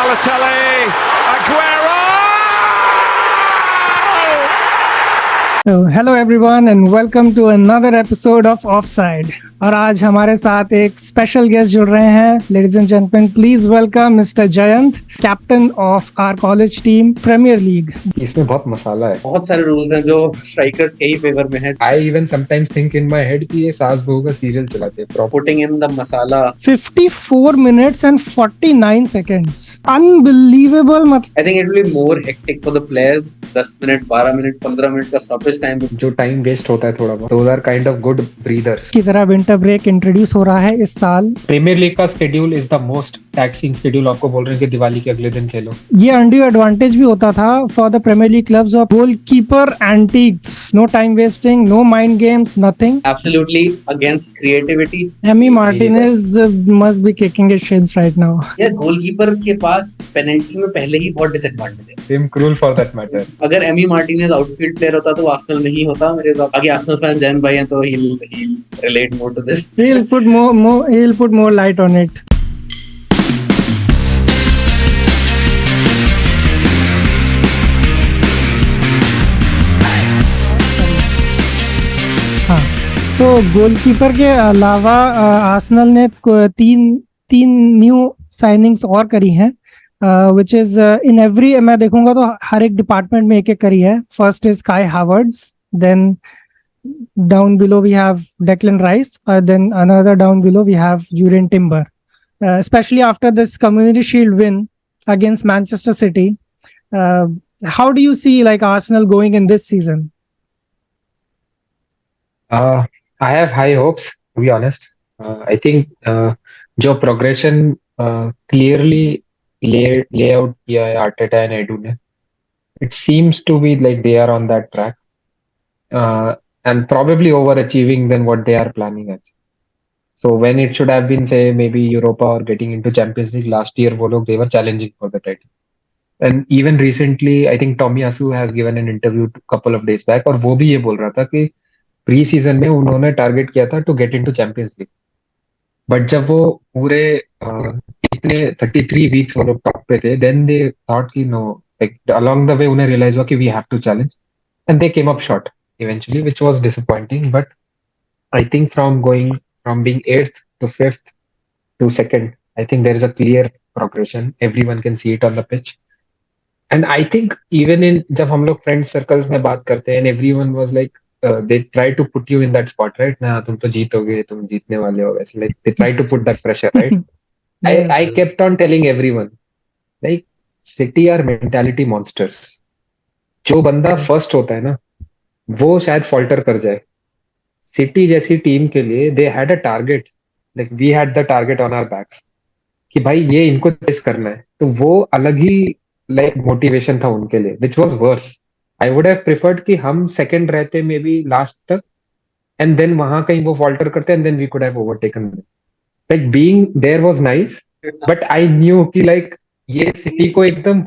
Balotelli, Aguero! So, hello everyone and welcome to another episode of Offside. और आज हमारे साथ एक स्पेशल गेस्ट जुड़ रहे हैं. Ladies and gentlemen, please welcome Mr. Jayant, captain of our college team, Premier League. इसमें बहुत मसाला है. बहुत सारे रूल्स हैं जो स्ट्राइकर्स के ही फेवर में है. I even sometimes think in my head कि ये सास बहू का सीरियल चलाते हैं. Putting in the masala. 54 minutes and 49 seconds. Unbelievable. I think it will be more hectic for the players. 10 minute, 12 minute, 15 minute का stoppage time. जो time waste होता है थोड़ा बहुत. Those are kind of good breathers. की तरह winter break introduce हो रहा है इस साल. प्रीमियर लीग का schedule is the most taxing schedule. आपको बोल रहे हैं कि दिवाली के अगले दिन खेलो. ये अनड्यू एडवांटेज भी होता था for the Premier League clubs of goalkeeper antics. No time wasting, no mind games, nothing. Absolutely against creativity. Emi Martinez must be kicking his shins right now. ये गोलकीपर के पास पेनल्टी में पहले ही बहुत डिसएडवांटेज है. Same cruel for that matter. अगर Emi Martinez outfield player होता तो आर्सेनल में ही होता. मेरे हिसाब आगे आर्सेनल फैन जैन भाई हैं तो he'll relate more to this. He'll put more light on it. हाँ, तो गोलकीपर के अलावा आर्सेनल ने तीन न्यू साइनिंग्स और करी हैं, which is in every, मैं देखूंगा तो हर एक डिपार्टमेंट में एक करी है. फर्स्ट इज काई हावर्ड्स, then down below we have Declan Rice, then another down below we have Julian Timber. Especially after this Community Shield win against Manchester City, how do you see like Arsenal going in this season? I have high hopes, to be honest. I think जो progression clearly lay out किया है Arteta and Edu ने, it seems to be like they are on that track. And probably overachieving than what they are planning at. So when it should have been, say, maybe Europa or getting into Champions League last year, they were challenging for the title. And even recently, I think Tomiyasu has given an interview a couple of days back, और वो भी ये बोल रहा था कि pre season में उन्होंने टारगेट किया था to get into Champions League. But जब वो पूरे इतने 33 वीक्स वो लोग टॉप पे थे, देन दे थॉट कि no, like along the way उन्हें रियलाइज हुआ कि we have to challenge, and they came up short eventually, which was disappointing. But I think from being 8th to 5th to 2nd, I think there is a clear progression. Everyone can see it on the pitch. And I think even in जब हम लोग friends circles में बात करते हैं, and everyone was like, they try to put you in that spot, right? ना तुम तो जीतोगे, तुम जीतने वाले हो, वैसे like they try to put that pressure, right? Yes. I kept on telling everyone, like City are mentality monsters. जो बंदा first होता है ना, वो शायद फॉल्टर कर जाए. सिटी जैसी टीम के लिए they had a target, like we had the target on our backs कि भाई ये इनको चेस करना है. तो वो अलग ही लाइक मोटिवेशन था उनके लिए, which was worse. I would have preferred कि हम सेकंड रहते मे बी लास्ट तक, एंड देन वहां कहीं वो फॉल्टर करते and then we could have overtaken them. Like being there was nice, but I knew कि लाइक ये सिटी को एकदम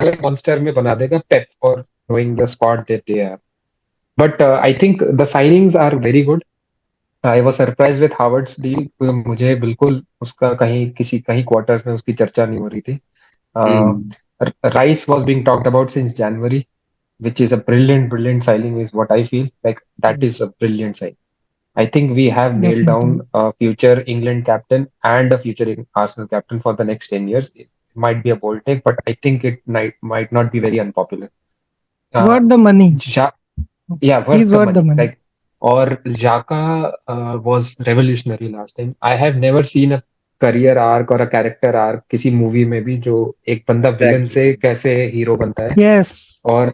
अलग मॉन्स्टर में बना देगा पेप, और knowing the squad that they are. But I think the signings are very good. I was surprised with Howard's deal. मुझे बिल्कुल उसका कहीं क्वार्टर्स में उसकी चर्चा नहीं हो रही थी. Rice was being talked about since January, which is a brilliant signing, is what I feel. Like that is a brilliant sign. I think we have nailed down a future England captain and a future Arsenal captain for the next 10 years. It might be a bold take, but I think it might not be very unpopular. Worth the money. Yeah, worth the money. Like, or Xhaka was revolutionary last time. I have never seen a career arc or a character arc किसी movie में भी जो एक बंदा villain से कैसे hero बनता है. Yes. और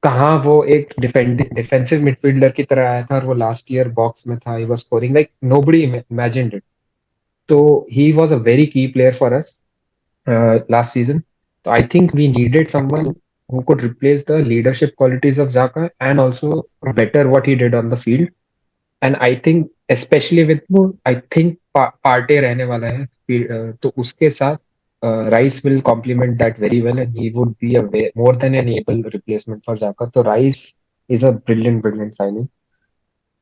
कहाँ वो एक डिफेंसिव मिडफील्डर की तरह आया था, और वो लास्ट ईयर बॉक्स में था. He was scoring like nobody imagined it. So he was a very key player for us last season. So I think we needed someone who could replace the leadership qualities of Xhaka and also better what he did on the field. And I think especially with I think Partey रहने वाला है, तो उसके साथ Rice will complement that very well, and he would be a more than an able replacement for Xhaka. So Rice is a brilliant signing.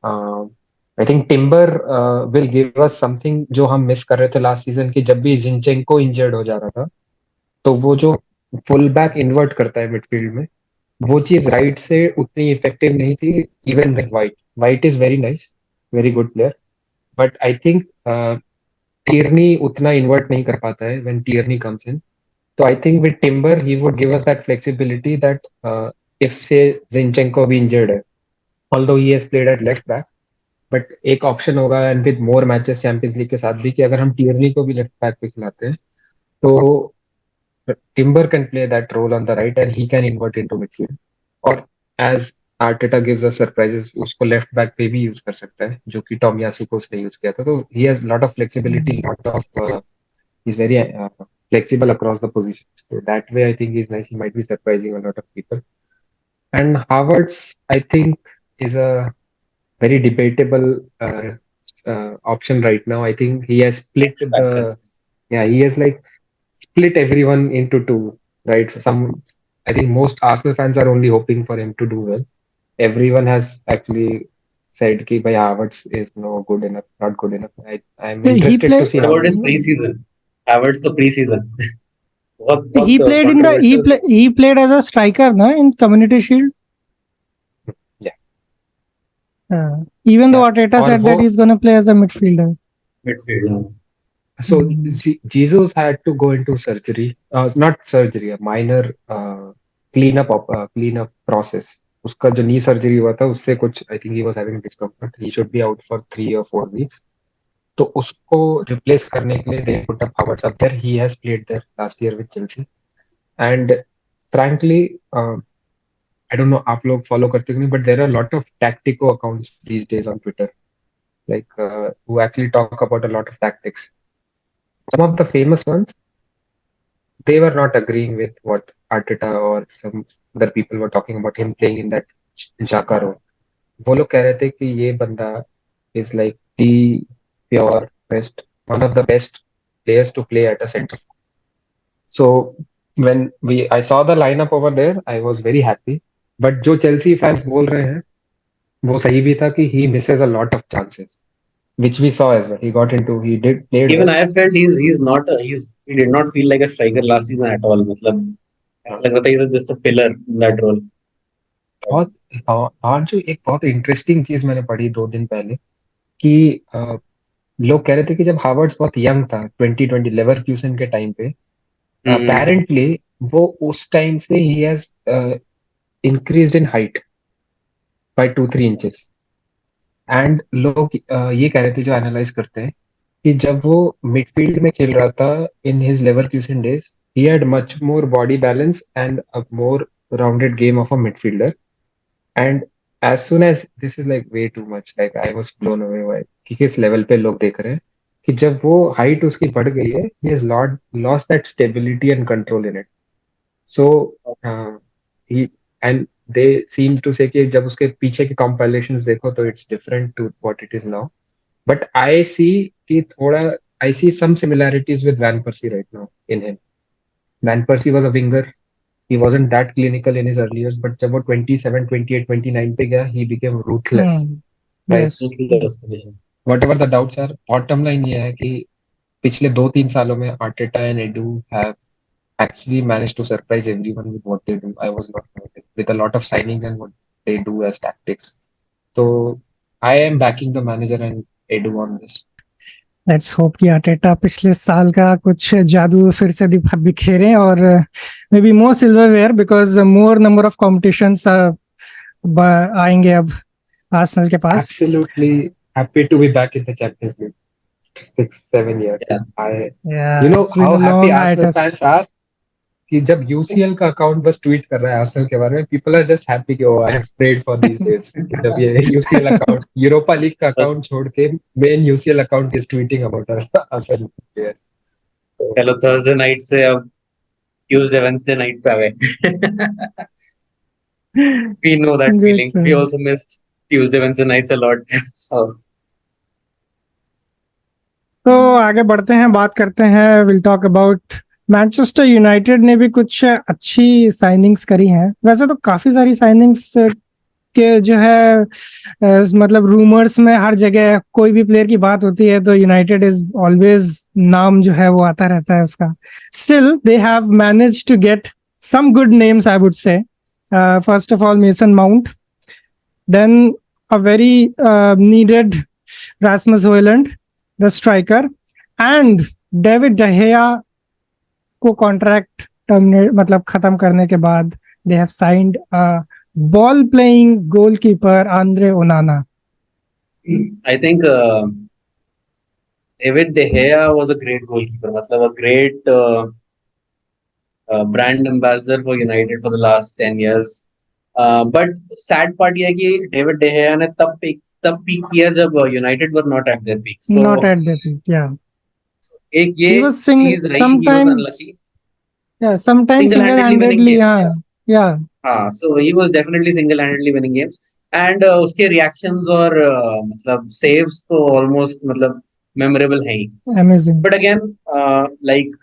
I think Timber will give us something जो हम miss कर रहे थे last season की, जब भी जिंचेंको injured हो जा रहा था. तो वो जो फुल बैक इन्वर्ट करता है मिडफील्ड में, वो चीज राइट से उतनी इफेक्टिव नहीं थी even with white. White is very nice, very good player, but I think Tierney उतना इन्वर्ट नहीं कर पाता है व्हेन टियरनी कम्स इन. तो आई think with Timber, he would give us that flexibility that if say Zinchenko be injured है, although he has played at left back, but एक option होगा and with more matches champions league के साथ भी कि अगर हम टियरनी को भी लेफ्ट बैक पे खिलाते हैं तो Timber can play that role on the right and he can invert into midfield. और as Arteta gives us surprises, उसको लेफ्ट बैक पे भी यूज कर सकता है जो कि टॉमियासू को उसने यूज किया था. तो he has lot of flexibility, lot of he's very flexible across the positions. So that way, I think he's nice. He might be surprising a lot of people. And Havertz, I think, is a very debatable option right now. I think he has split X factor. he has like split everyone into two, right? I think most Arsenal fans are only hoping for him to do well. Everyone has actually said कि भाई Havertz is no good enough, not good enough. I'm He interested to play see What how about his preseason? Havertz का preseason. बहुत he बहुत played in the controversial. he played as a striker na in Community Shield. Yeah. Even though Yeah. Arteta और said वो that he's going to play as a midfielder. Midfield. So Jesus had to go into surgery, not surgery, a minor cleanup process. उसका जो knee surgery हुआ था उससे कुछ I think he was having discomfort. He should be out for 3 or 4 weeks. तो उसको replace करने के लिए they put up Havertz up there. He has played there last year with Chelsea. And frankly, I don't know आप लोग follow करते हो नहीं, but there are a lot of tactico accounts these days on Twitter, like who actually talk about a lot of tactics. Some of the famous ones, they were not agreeing with what Arteta or some other people were talking about him playing in that Xhaka role. वो लोग कह रहे थे कि ये बंदा is like the pure best, one of the best players to play at a center. So when I saw the lineup over there, I was very happy. But जो Chelsea fans बोल रहे हैं, वो सही भी था कि he misses a lot of chances, which we saw as well. He did played Even well. I felt he's not he did not feel like a striker last season at all. मतलब ऐसा लग रहा था he's just a filler in that role. बहुत और जो एक बहुत इंटरेस्टिंग चीज मैंने पढ़ी 2 दिन पहले कि लोग कह रहे थे कि जब हावर्ड्स बहुत यंग था 2020 लेवरक्यूसन के टाइम पे, अपेरेंटली वो उस टाइम से he has increased in height bye 2-3 inches. And लोग ये कह रहे थे जो एनालाइज करते हैं कि जब वो मिडफील्ड में खेल रहा था in his Leverkusen days, he had much more body balance and a more rounded game of a midfielder. And as soon as this is like way too much, like I was blown away by कि किस level पे लोग देख रहे हैं कि जब वो हाइट उसकी बढ़ गई है, he has lost that stability and control in it. So he and they seem to say कि जब उसके पीछे के compilations देखो तो it's different to what it is now. But I see कि थोड़ा I see some similarities with Van Persie right now in him. Van Persie was a winger. He wasn't that clinical in his early years, but जब वो 27, 28, 29 पे गया, he became ruthless. Like Yes. whatever the doubts are, bottom line ये है कि पिछले 2-3 सालों में Arteta and Edu have actually managed to surprise everyone with what they do. I was not expecting with a lot of signings and what they do as tactics. So I am backing the manager and Edu on this. Let's hope कि Arteta पिछले साल का कुछ जादू फिर से बिखेरे और may be more silverware because more number of competitions आएंगे अब आर्सेनल के पास. Absolutely happy to be back in the Champions League. 6-7 years. Yeah, You know it's been how a happy long Arsenal hiatus. fans are कि जब UCL का account बस tweet कर रहा है आर्सेनल के बारे में, पीपल आर जस्ट हैप्पी कि I have prayed for these days. जब ये यूसीएल अकाउंट, यूरोपा लीग का अकाउंट छोड़ के main UCL account is tweeting about Arsenal players. चलो थर्सडे नाइट से अब ट्यूसडे वेडनेसडे नाइट पे आ गए. We know that feeling. We also missed Tuesday Wednesday nights a lot. So तो आगे बढ़ते हैं, बात करते हैं. Will talk about Manchester United ने भी कुछ अच्छी साइनिंग्स करी हैं. वैसे तो काफी सारी साइनिंग्स के जो है मतलब रूमर्स में हर जगह कोई भी प्लेयर की बात होती है तो यूनाइटेड इज ऑलवेज नाम जो है वो आता रहता है उसका. Still they have manage to get some good names, I would say. First of all, Mason Mount. Then a very needed Rasmus Højlund, the striker, and David De Gea को contract terminate मतलब खत्म करने के बाद they have signed a ball playing goalkeeper Andre Onana. I think David De Gea was a great goalkeeper, मतलब a great brand ambassador for United for the last 10 years. But sad part ये है कि David डेहेया ने तब peak किया जब United were not at there peak. So Not at the peak, yeah. एक ये He was चीज रही, he was unlucky. sometimes Single-handedly winning single-handedly, games. yeah. हाँ, so he was definitely single-handedly winning games. And उसके reactions और मतलब saves तो almost मतलब memorable है ही. Amazing. But again, like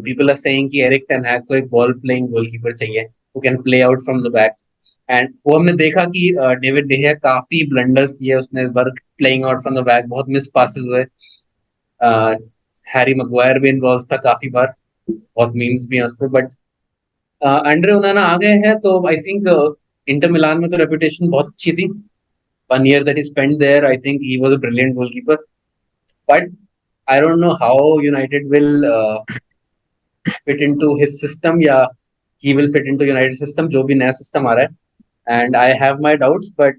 people are saying कि एरिक टेन हैग को एक बॉल प्लेइंग गोलकीपर चाहिए who can play out from the back. And वो हमने देखा कि डेविड डेहिया काफी ब्लंडर्स किए उसने इस बार playing out from the back. बहुत मिस पासेस हुए. हैरी मैग्वायर भी इन्वॉल्व था काफी बार. बहुत मीम्स भी हैं उस पर. बट एंड्रे ओनाना आ गए हैं तो आई थिंक इंटर मिलान में तो रेपुटेशन बहुत अच्छी थी. 1 year that he spent there, I think he was a brilliant goalkeeper. But I don't know how United will fit into his system या he will fit into United system जो भी नया system आ रहा है. And I have my doubts, but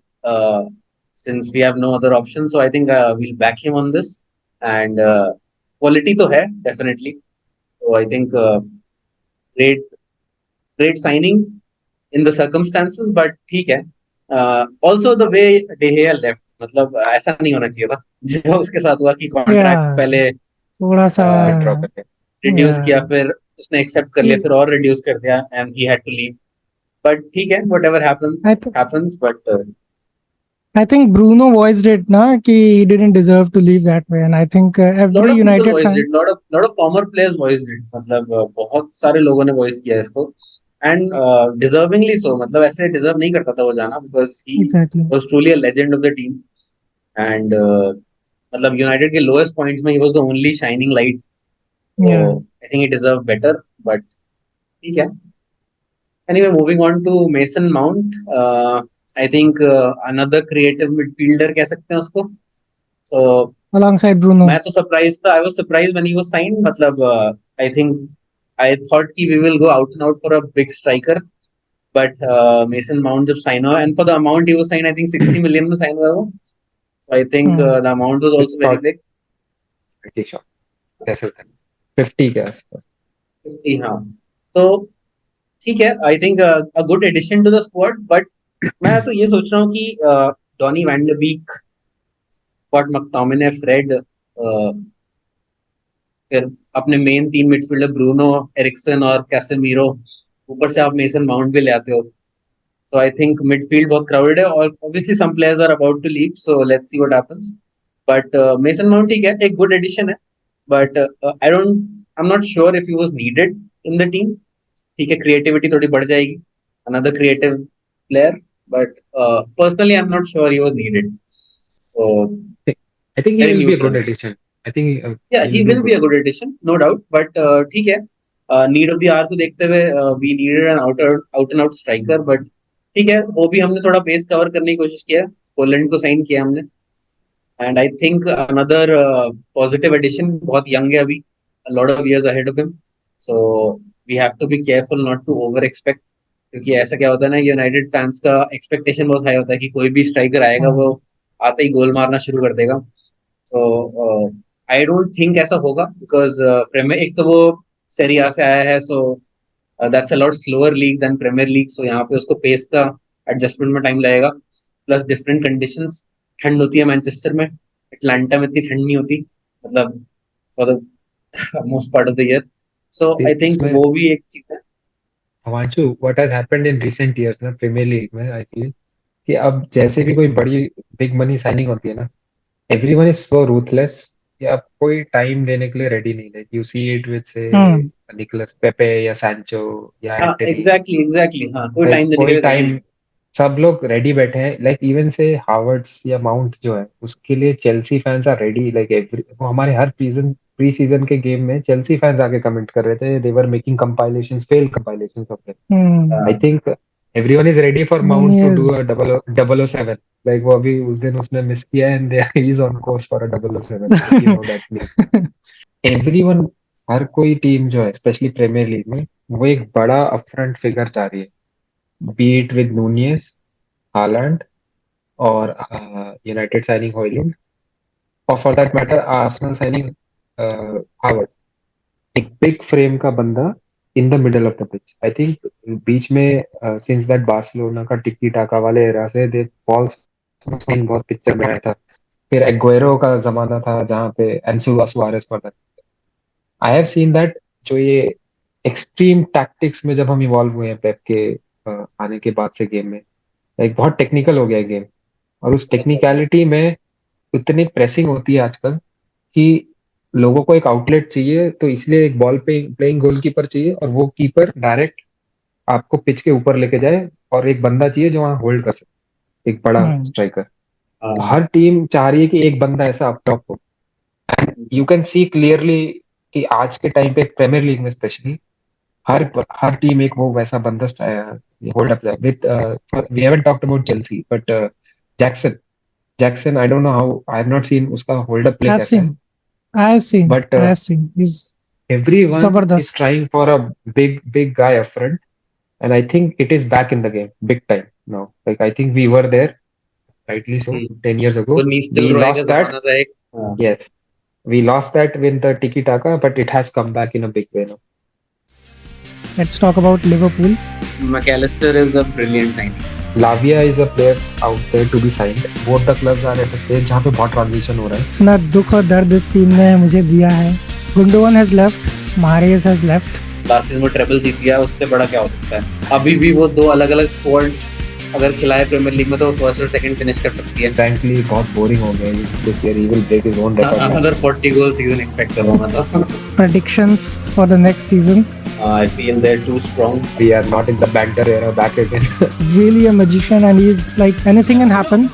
since we have no other option, so I think we'll back him on this. And quality तो है definitely. So I think great signing in the circumstances, but ठीक है. Also the way De Gea left, मतलब ऐसा नहीं होना चाहिए था जो उसके साथ हुआ कि कॉन्ट्रैक्ट Yeah. पहले थोड़ा सा ड्रॉ करके रिड्यूस किया, yeah. फिर उसने एक्सेप्ट कर लिया, फिर और रिड्यूस कर दिया and he had to leave. But ठीक है, whatever I th- happens. But I think Bruno voiced it na कि he didn't deserve to leave that way, and I think lot every of people United voiced fan. it, lot of former players voiced it. मतलब बहुत सारे लोगों ने voice किया इसको. And deservingly सो. मतलब ऐसे डिजर्व नहीं करता था वो जाना because he Exactly. Was truly a legend of the team. And मतलब यूनाइटेड के लोएस्ट पॉइंट्स में he was the only shining light. So Yeah. I think he deserved better, but ठीक है. Anyway, moving on to Mason Mount. I think another creative midfielder कह सकते हैं उसको. So Alongside Bruno. मैं तो surprised था. I was surprised when he was signed. मतलब I think I thought कि we will go out and out for a big striker, but Mason Mount जब sign हुआ, and for the amount he was signed, I think 60 million में sign हुआ वो. So I think the amount was also very big. 50 shot कैसे होता है 50 के आसपास 50, हाँ. तो ठीक है. I think a good addition to the squad. But मैं तो ये सोच रहा हूँ कि Donny van de Beek, Scott McTominay, Fred, फिर अपने मेन तीन मिडफील्डर ब्रूनो, एरिक्सन और कैसेमीरो, ऊपर से आप मेसन माउंट भी ले आते हो. So I think midfield बहुत crowded है और obviously some players are about to leave, so let's see what happens. But Mason Mount ठीक है, एक good addition है. But I'm not sure if he was needed in the team. ठीक है, creativity थोड़ी बढ़ जाएगी, another creative player. But personally I'm not sure he was needed. So I think he very will be a good neutral. addition. I think Yeah, he he will will be be a good. good addition, no doubt. But ठीक है, need of the our को देखते हुए we needed an out and out striker. But ठीक है, वो भी हमने थोड़ा बेस कवर करने की कोशिश किया. पोलैंड को साइन किया हमने. And I think another positive addition, बहुत यंग है अभी, a lot of years ahead of him. So we have to be careful not to over expect. क्योंकि ऐसा क्या होता है ना, यूनाइटेड फैंस का एक्सपेक्टेशन बहुत हाई होता है कि कोई भी स्ट्राइकर आएगा वो आते ही गोल मारना शुरू कर देगा. सो आई डोंट थिंक ऐसा होगा बिकॉज प्रीमियर, एक तो वो सेरिया से आया है. So that's a lot slower league than Premier League. So यहाँ पे उसको पेस का एडजस्टमेंट में टाइम लगेगा. प्लस डिफरेंट कंडीशंस, ठंड होती है मैनचेस्टर में, अटलांटा में इतनी ठंड नहीं होती, मतलब for the most part of the year. So I think इसमें वो भी एक चीज है. Himanshu what has happened in recent years ना प्रीमियर लीग में आई फील कि अब जैसे भी कोई बड़ी बिग मनी साइनिंग होती है ना एवरीवन इज सो रूथलेस कि अब कोई टाइम देने के लिए रेडी नहीं है. यू सी इट विद से निकोलस पेपे या सैंचो या हाँ एंटनी. एग्जैक्टली, हाँ, कोई लाइक टाइम देने के कोई लिए रेडी टाइम नहीं. सब लोग रेडी बैठे हैं, लाइक इवन से हावर्ड्स या माउंट जो है उसके लिए Chelsea fans are ready, like every, वो हमारे हर प्री सीजन के गेम में चेल्सी फैंस आके कमेंट कर रहे थे, they were making compilations, fail compilations of it. I think everyone is ready for Mount to do a Nunez. 007, like वो अभी उस दिन उसने मिस किया and he is on course for a 007, if you know that meme. Everyone, हर कोई team जो है स्पेशली प्रीमियर लीग में, वो एक बड़ा अपफ्रंट फिगर चाह रही है, बीट विद नूनियस, हालैंड और यूनाइटेड साइनिंग हॉयलैंड, और for that matter Arsenal signing Havertz, एक बिग फ्रेम का बंदा in the middle of the pitch. I think बीच में सिंस दैट बार्सिलोना का टिक्की टाका वाले एरा से दे फॉल्स साइन बहुत पिक्चर में आया था, फिर एग्वेरो का जमाना था जहाँ पे एंसु सुआरेस पर, आई हैव सीन दैट जो ये एक्सट्रीम टैक्टिक्स में जब हम इवॉल्व हुए हैं पेप के आने के बाद से गेम में, एक बहुत टेक्निकल हो गया है गेम, और उस टेक्निकलिटी में इतनी प्रेसिंग होती है आजकल कि लोगों को एक आउटलेट चाहिए, तो इसलिए एक बॉल पे प्लेइंग गोलकीपर चाहिए, और वो कीपर डायरेक्ट आपको पिच के ऊपर लेके जाए, और एक बंदा चाहिए जो वहां होल्ड कर सके, एक बड़ा Hmm. स्ट्राइकर। तो हर टीम चाह रही है कि एक बंदा ऐसा अप टॉप हो। यू कैन सी क्लियरली कि आज के टाइम पे प्रीमियर लीग में स्पेशली हर हर टीम एक वो वैसा बंदा hold up with, we haven't talked about Chelsea but Jackson, Jackson I don't know how, I have not seen उसका होल्ड अप प्ले I've कैसा है, seen. I've seen. But I've seen. He's everyone is Zabardast. trying for a big guy up front, and I think it is back in the game big time now. Like I think we were there, rightly so, 10 years वो ago. नीस्टल We Roy का lost that. जमाना था एक। हाँ। Yes, we lost that with the tiki taka, but it has come back in a big way now. Let's talk about Liverpool. McAllister is a brilliant signing. Lavia is a player out there to be signed. Both the clubs are at a stage जहाँ पे बहुत transition हो रहा है. इतना दुख और दर्द इस टीम ने मुझे दिया है. Gundogan has left. Mahrez has left. Last season में ट्रेबल जीत गया, उससे बड़ा क्या हो सकता है। अभी भी वो दो अलग अलग स्क्वाड अगर खिलाए प्रीमियर लीग में तो फर्स्ट और सेकंड फिनिश कर सकती है। Frankly बहुत boring हो गया this year. He will break his own record. Another 40 goal season expect कर रहा हूँ मैं तो। Predictions for the next season. I feel they're too strong. We are not in the banter era back again. Really a magician, and he's like anything can happen.